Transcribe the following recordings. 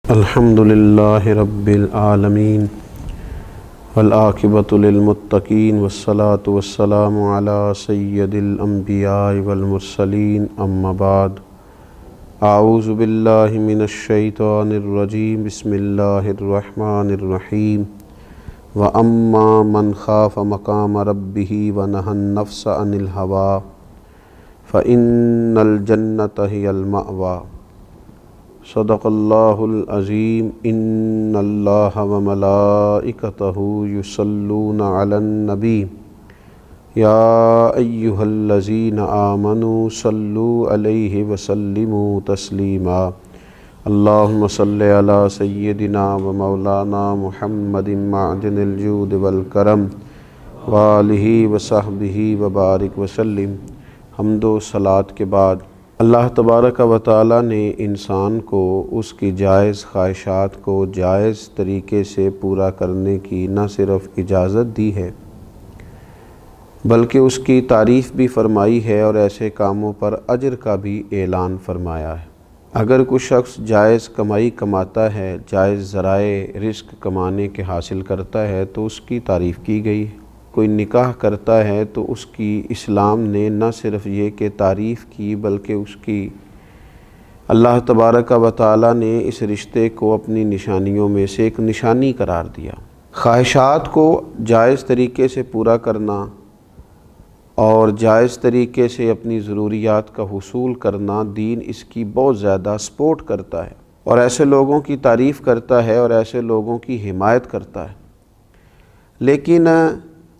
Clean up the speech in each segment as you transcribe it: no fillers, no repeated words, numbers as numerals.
الحمدللہ رب العالمین والعاقبۃ للمتقین والصلاة والسلام علی سید الانبیاء والمرسلین اما بعد اعوذ باللہ من الشیطان الرجیم بسم اللہ الرحمن الرحیم وَأَمَّا مَنْ خَافَ مَقَامَ رَبِّهِ وَنَهَى النَّفْسَ عَنِ الْهَوَىٰ فَإِنَّ الْجَنَّةَ هِيَ الْمَأْوَىٰ صدق اللہ العظیم ان اللہ وملائکتہ یصلون علی النبی یا ایہا الذین آمنوا صلوا علیہ وسلموا تسلیما اللہم صل علی سیدنا و مولانا محمد معدن الجود والکرم وآلہ وصحبہ وبارک وسلم۔ حمد و صلاۃ کے بعد اللہ تبارک و تعالیٰ نے انسان کو اس کی جائز خواہشات کو جائز طریقے سے پورا کرنے کی نہ صرف اجازت دی ہے بلکہ اس کی تعریف بھی فرمائی ہے اور ایسے کاموں پر اجر کا بھی اعلان فرمایا ہے۔ اگر کوئی شخص جائز کمائی کماتا ہے، جائز ذرائع رزق کمانے کے حاصل کرتا ہے تو اس کی تعریف کی گئی ہے۔ کوئی نکاح کرتا ہے تو اس کی اسلام نے نہ صرف یہ کہ تعریف کی بلکہ اس کی اللہ تبارک و تعالیٰ نے اس رشتے کو اپنی نشانیوں میں سے ایک نشانی قرار دیا۔ خواہشات کو جائز طریقے سے پورا کرنا اور جائز طریقے سے اپنی ضروریات کا حصول کرنا دین اس کی بہت زیادہ سپورٹ کرتا ہے اور ایسے لوگوں کی تعریف کرتا ہے اور ایسے لوگوں کی حمایت کرتا ہے۔ لیکن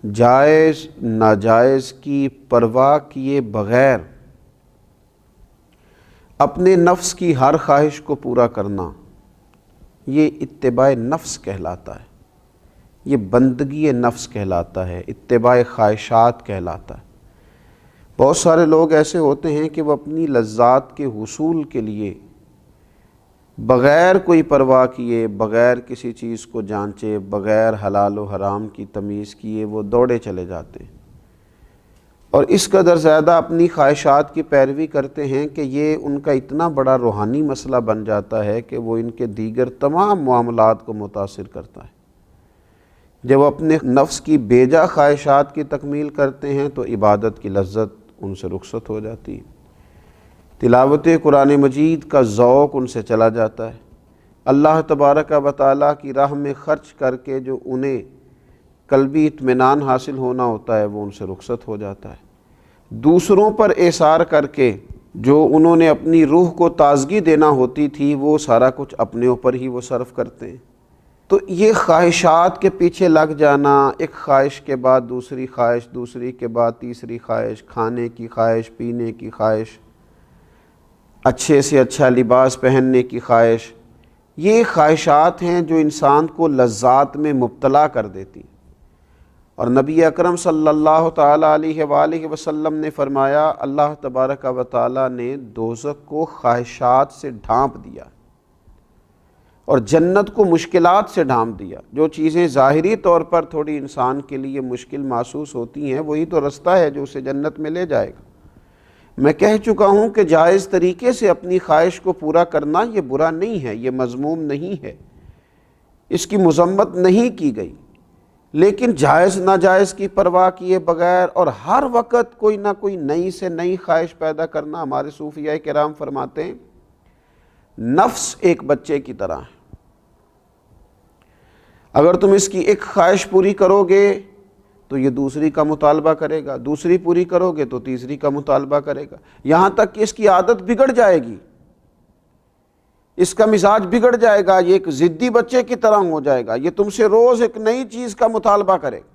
جائز ناجائز کی پرواہ کیے بغیر اپنے نفس کی ہر خواہش کو پورا کرنا یہ اتباع نفس کہلاتا ہے، یہ بندگی نفس کہلاتا ہے، اتباع خواہشات کہلاتا ہے۔ بہت سارے لوگ ایسے ہوتے ہیں کہ وہ اپنی لذات کے حصول کے لیے بغیر کوئی پرواہ کیے، بغیر کسی چیز کو جانچے، بغیر حلال و حرام کی تمیز کیے وہ دوڑے چلے جاتے ہیں اور اس قدر زیادہ اپنی خواہشات کی پیروی کرتے ہیں کہ یہ ان کا اتنا بڑا روحانی مسئلہ بن جاتا ہے کہ وہ ان کے دیگر تمام معاملات کو متاثر کرتا ہے۔ جب وہ اپنے نفس کی بیجا خواہشات کی تکمیل کرتے ہیں تو عبادت کی لذت ان سے رخصت ہو جاتی ہے، تلاوت قرآن مجید کا ذوق ان سے چلا جاتا ہے، اللہ تبارک و تعالیٰ کی راہ میں خرچ کر کے جو انہیں قلبی اطمینان حاصل ہونا ہوتا ہے وہ ان سے رخصت ہو جاتا ہے۔ دوسروں پر اثار کر کے جو انہوں نے اپنی روح کو تازگی دینا ہوتی تھی وہ سارا کچھ اپنے اوپر ہی وہ صرف کرتے ہیں۔ تو یہ خواہشات کے پیچھے لگ جانا، ایک خواہش کے بعد دوسری خواہش، دوسری کے بعد تیسری خواہش، کھانے کی خواہش، پینے کی خواہش، اچھے سے اچھا لباس پہننے کی خواہش، یہ خواہشات ہیں جو انسان کو لذات میں مبتلا کر دیتی۔ اور نبی اکرم صلی اللہ تعالیٰ علیہ وآلہ وسلم نے فرمایا اللہ تبارک و تعالیٰ نے دوزخ کو خواہشات سے ڈھانپ دیا اور جنت کو مشکلات سے ڈھانپ دیا۔ جو چیزیں ظاہری طور پر تھوڑی انسان کے لیے مشکل محسوس ہوتی ہیں وہی تو رستہ ہے جو اسے جنت میں لے جائے گا۔ میں کہہ چکا ہوں کہ جائز طریقے سے اپنی خواہش کو پورا کرنا یہ برا نہیں ہے، یہ مذموم نہیں ہے، اس کی مذمت نہیں کی گئی، لیکن جائز ناجائز کی پرواہ کیے بغیر اور ہر وقت کوئی نہ کوئی نئی سے نئی خواہش پیدا کرنا، ہمارے صوفیاء کرام فرماتے ہیں نفس ایک بچے کی طرح ہے، اگر تم اس کی ایک خواہش پوری کرو گے تو یہ دوسری کا مطالبہ کرے گا، دوسری پوری کرو گے تو تیسری کا مطالبہ کرے گا، یہاں تک کہ اس کی عادت بگڑ جائے گی، اس کا مزاج بگڑ جائے گا، یہ ایک ضدی بچے کی طرح ہو جائے گا، یہ تم سے روز ایک نئی چیز کا مطالبہ کرے گا۔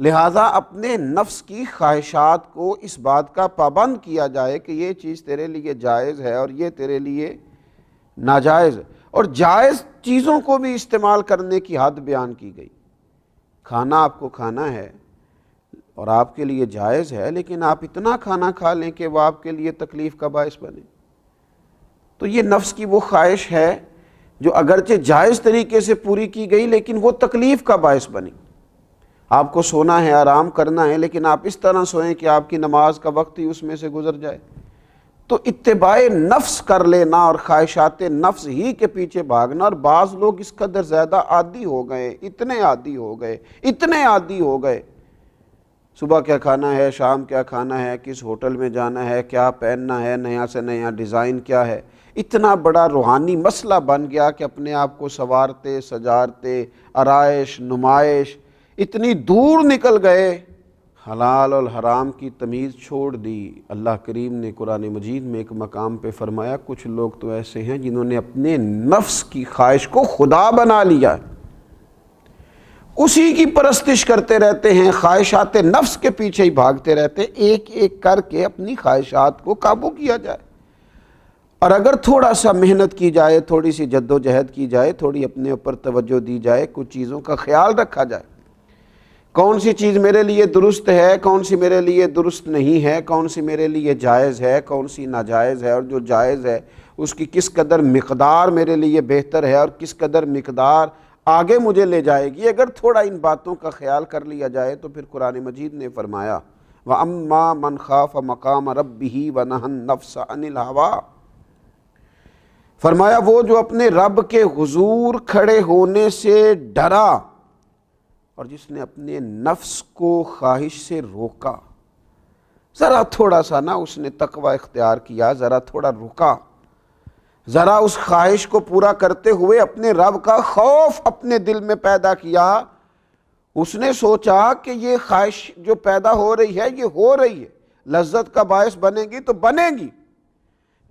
لہٰذا اپنے نفس کی خواہشات کو اس بات کا پابند کیا جائے کہ یہ چیز تیرے لیے جائز ہے اور یہ تیرے لیے ناجائز ہے، اور جائز چیزوں کو بھی استعمال کرنے کی حد بیان کی گئی۔ کھانا آپ کو کھانا ہے اور آپ کے لیے جائز ہے، لیکن آپ اتنا کھانا کھا لیں کہ وہ آپ کے لیے تکلیف کا باعث بنے، تو یہ نفس کی وہ خواہش ہے جو اگرچہ جائز طریقے سے پوری کی گئی لیکن وہ تکلیف کا باعث بنی۔ آپ کو سونا ہے، آرام کرنا ہے، لیکن آپ اس طرح سوئیں کہ آپ کی نماز کا وقت ہی اس میں سے گزر جائے، تو اتباع نفس کر لینا اور خواہشات نفس ہی کے پیچھے بھاگنا. اور بعض لوگ اس قدر زیادہ عادی ہو گئے، اتنے عادی ہو گئے، صبح کیا کھانا ہے، شام کیا کھانا ہے، کس ہوٹل میں جانا ہے، کیا پہننا ہے، نیا سے نیا ڈیزائن کیا ہے. اتنا بڑا روحانی مسئلہ بن گیا کہ اپنے آپ کو سوارتے سجارتے، آرائش نمائش، اتنی دور نکل گئے، حلال اور حرام کی تمیز چھوڑ دی. اللہ کریم نے قرآن مجید میں ایک مقام پہ فرمایا کچھ لوگ تو ایسے ہیں جنہوں نے اپنے نفس کی خواہش کو خدا بنا لیا، اسی کی پرستش کرتے رہتے ہیں، خواہشات نفس کے پیچھے ہی بھاگتے رہتے ہیں. ایک ایک کر کے اپنی خواہشات کو قابو کیا جائے، اور اگر تھوڑا سا محنت کی جائے، تھوڑی سی جد و جہد کی جائے، تھوڑی اپنے اوپر توجہ دی جائے، کچھ چیزوں کا خیال رکھا جائے، کون سی چیز میرے لیے درست ہے، کون سی میرے لیے درست نہیں ہے، کون سی میرے لیے جائز ہے، کون سی ناجائز ہے، اور جو جائز ہے اس کی کس قدر مقدار میرے لیے بہتر ہے اور کس قدر مقدار آگے مجھے لے جائے گی. اگر تھوڑا ان باتوں کا خیال کر لیا جائے تو پھر قرآن مجید نے فرمایا وَأَمَّا مَنْ خَافَ مَقَامَ رَبِّهِ وَنَهَى النَّفْسَ عَنِ الْهَوَىٰ، فرمایا وہ جو اپنے رب کے حضور کھڑے ہونے سے ڈرا اور جس نے اپنے نفس کو خواہش سے روکا، ذرا تھوڑا سا نا اس نے تقوی اختیار کیا، ذرا تھوڑا رکا، ذرا اس خواہش کو پورا کرتے ہوئے اپنے رب کا خوف اپنے دل میں پیدا کیا. اس نے سوچا کہ یہ خواہش جو پیدا ہو رہی ہے یہ ہو رہی ہے، لذت کا باعث بنے گی تو بنے گی،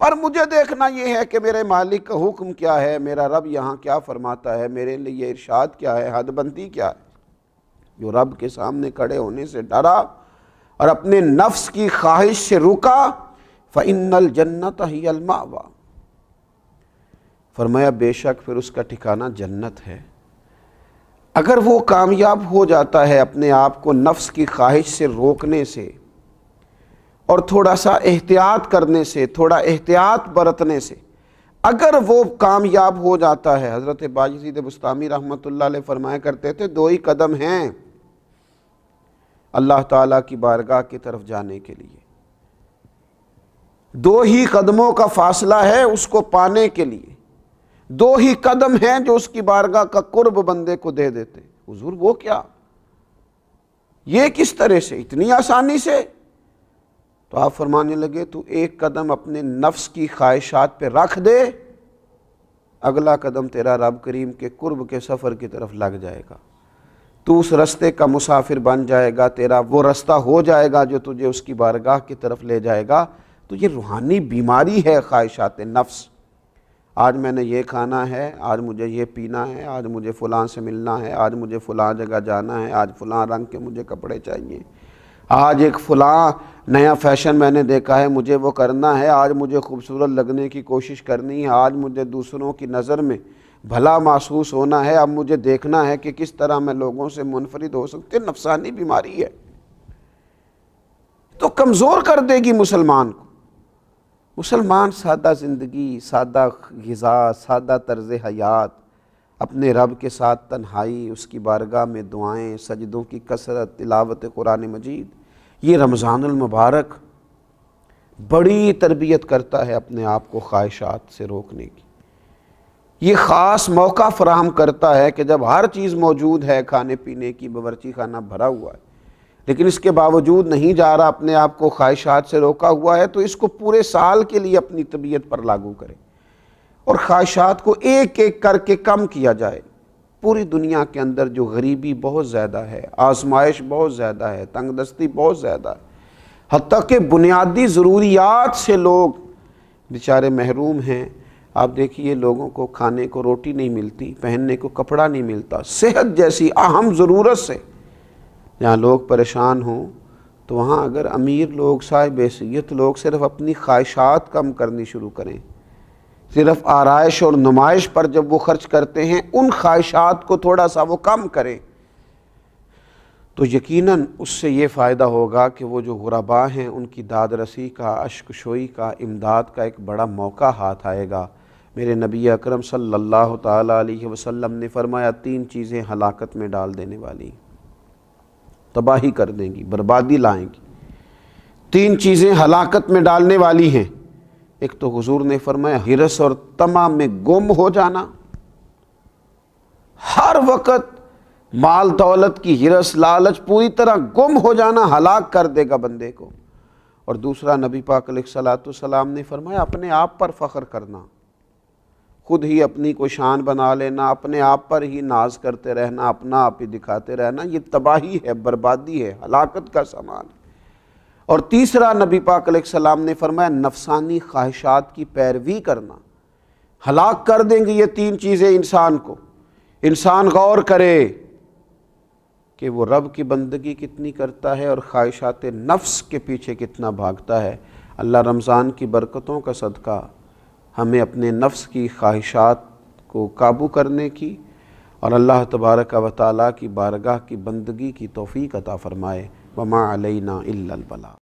پر مجھے دیکھنا یہ ہے کہ میرے مالک کا حکم کیا ہے، میرا رب یہاں کیا فرماتا ہے، میرے لیے ارشاد کیا ہے، حد بندی کیا ہے. جو رب کے سامنے کھڑے ہونے سے ڈرا اور اپنے نفس کی خواہش سے رکا فَإِنَّ الْجَنَّةَ هِيَ الْمَأْوَىٰ، فرمایا بے شک پھر اس کا ٹھکانہ جنت ہے. اگر وہ کامیاب ہو جاتا ہے اپنے آپ کو نفس کی خواہش سے روکنے سے اور تھوڑا سا احتیاط کرنے سے، تھوڑا احتیاط برتنے سے اگر وہ کامیاب ہو جاتا ہے، حضرت باجزید بسطامی رحمۃ اللہ علیہ فرمایا کرتے تھے 2 ہی قدم ہیں اللہ تعالیٰ کی بارگاہ کی طرف جانے کے لیے، 2 ہی قدموں کا فاصلہ ہے اس کو پانے کے لیے، 2 ہی قدم ہیں جو اس کی بارگاہ کا قرب بندے کو دے دیتے. حضور وہ کیا، یہ کس طرح سے، اتنی آسانی سے؟ تو آپ فرمانے لگے تو 1 قدم اپنے نفس کی خواہشات پہ رکھ دے، اگلا قدم تیرا رب کریم کے قرب کے سفر کی طرف لگ جائے گا، تو اس رستے کا مسافر بن جائے گا، تیرا وہ رستہ ہو جائے گا جو تجھے اس کی بارگاہ کی طرف لے جائے گا. تو یہ روحانی بیماری ہے خواہشات نفس. آج میں نے یہ کھانا ہے، آج مجھے یہ پینا ہے، آج مجھے فلاں سے ملنا ہے، آج مجھے فلاں جگہ جانا ہے، آج فلاں رنگ کے مجھے کپڑے چاہیے، آج ایک فلاں نیا فیشن میں نے دیکھا ہے مجھے وہ کرنا ہے، آج مجھے خوبصورت لگنے کی کوشش کرنی ہے، آج مجھے دوسروں کی نظر میں بھلا محسوس ہونا ہے، اب مجھے دیکھنا ہے کہ کس طرح میں لوگوں سے منفرد ہو سکتے. نفسانی بیماری ہے، تو کمزور کر دے گی مسلمان کو. مسلمان سادہ زندگی، سادہ غذا، سادہ طرز حیات، اپنے رب کے ساتھ تنہائی، اس کی بارگاہ میں دعائیں، سجدوں کی کثرت، تلاوت قرآن مجید، یہ رمضان المبارک بڑی تربیت کرتا ہے اپنے آپ کو خواہشات سے روکنے کی. یہ خاص موقع فراہم کرتا ہے کہ جب ہر چیز موجود ہے، کھانے پینے کی باورچی خانہ بھرا ہوا ہے، لیکن اس کے باوجود نہیں جا رہا، اپنے آپ کو خواہشات سے روکا ہوا ہے، تو اس کو پورے سال کے لیے اپنی طبیعت پر لاگو کرے اور خواہشات کو ایک ایک کر کے کم کیا جائے. پوری دنیا کے اندر جو غریبی بہت زیادہ ہے، آزمائش بہت زیادہ ہے، تنگ دستی بہت زیادہ ہے، حتیٰ کہ بنیادی ضروریات سے لوگ بیچارے محروم ہیں. آپ دیکھیے لوگوں کو کھانے کو روٹی نہیں ملتی، پہننے کو کپڑا نہیں ملتا، صحت جیسی اہم ضرورت سے جہاں لوگ پریشان ہوں، تو وہاں اگر امیر لوگ، صاحب حیثیت لوگ صرف اپنی خواہشات کم کرنی شروع کریں، صرف آرائش اور نمائش پر جب وہ خرچ کرتے ہیں، ان خواہشات کو تھوڑا سا وہ کم کریں، تو یقیناً اس سے یہ فائدہ ہوگا کہ وہ جو غرباء ہیں ان کی داد رسی کا، اشک شوئی کا، امداد کا ایک بڑا موقع ہاتھ آئے گا. میرے نبی اکرم صلی اللہ تعالیٰ علیہ وسلم نے فرمایا 3 چیزیں ہلاکت میں ڈال دینے والی، تباہی کر دیں گی، بربادی لائیں گی. 3 چیزیں ہلاکت میں ڈالنے والی ہیں. ایک تو حضور نے فرمایا ہرس اور طمع میں گم ہو جانا، ہر وقت مال دولت کی ہرس لالچ پوری طرح گم ہو جانا ہلاک کر دے گا بندے کو۔ اور دوسرا نبی پاک علیہ الصلوۃ والسلام نے فرمایا اپنے آپ پر فخر کرنا، خود ہی اپنی کو شان بنا لینا، اپنے آپ پر ہی ناز کرتے رہنا، اپنا آپ ہی دکھاتے رہنا، یہ تباہی ہے، بربادی ہے، ہلاکت کا سامان ہے۔ اور تیسرا نبی پاک علیہ السلام نے فرمایا نفسانی خواہشات کی پیروی کرنا، ہلاک کر دیں گے یہ تین چیزیں انسان کو۔ انسان غور کرے کہ وہ رب کی بندگی کتنی کرتا ہے اور خواہشات نفس کے پیچھے کتنا بھاگتا ہے۔ اللہ رمضان کی برکتوں کا صدقہ ہمیں اپنے نفس کی خواہشات کو قابو کرنے کی اور اللہ تبارک و تعالیٰ کی بارگاہ کی بندگی کی توفیق عطا فرمائے۔ وما علینا الا البلاغ۔